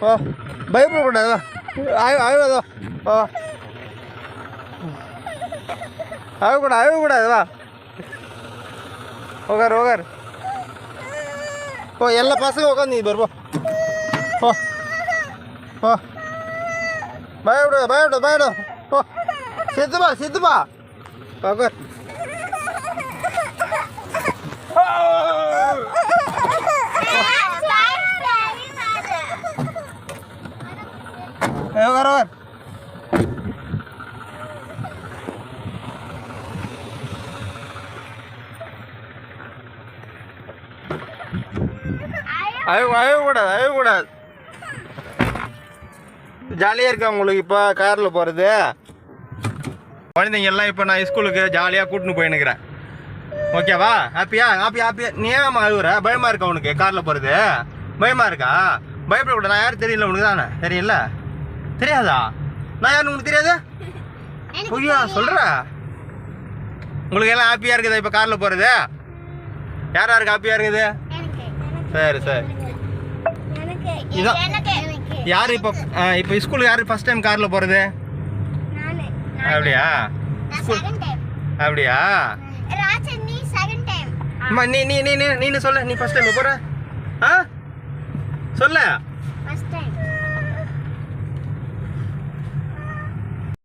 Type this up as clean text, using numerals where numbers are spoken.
ஓ பயப்படக்கூடாது வா அழுவதோ ஓ அழுவக்கூடாது வா உட்கார் ஓ எல்லா பசங்க உட்காந்து பாரு போ ஓ பயப்படு ஓ சித்துப்பா உட்கார் உட்கார் அழக்கூடாது ஜாலியாக இருக்கா உங்களுக்கு இப்போ காரில் போகிறது குழந்தைங்க எல்லாம் இப்போ நான் ஸ்கூலுக்கு ஜாலியாக கூட்டின்னு போயின்னுக்கிறேன் ஓகேவா ஹாப்பியா நீ ஏமா அழுகுற பயமாக இருக்கா உனக்கு காரில் போகிறது பயமாக இருக்கா பயப்படக்கூடாது நான் யாரும் தெரியல உனக்கு தானே தெரியல தெரியாதா நான் யாருன்னு உனக்கு தெரியாது ஐயா சொல்கிற உங்களுக்கு எல்லாம் ஹாப்பியாக இருக்குதா இப்போ காரில் போகிறது யாருக்கு ஹாப்பியாக இருக்குது சரி இதான் யார் இப்போ ஸ்கூலுக்கு யார் ஃபர்ஸ்ட் டைம் காரில் போகிறது அப்படியா அம்மா நீ சொல்லு நீ ஃபர்ஸ்ட் டைம் போகிற ஆ சொல்ல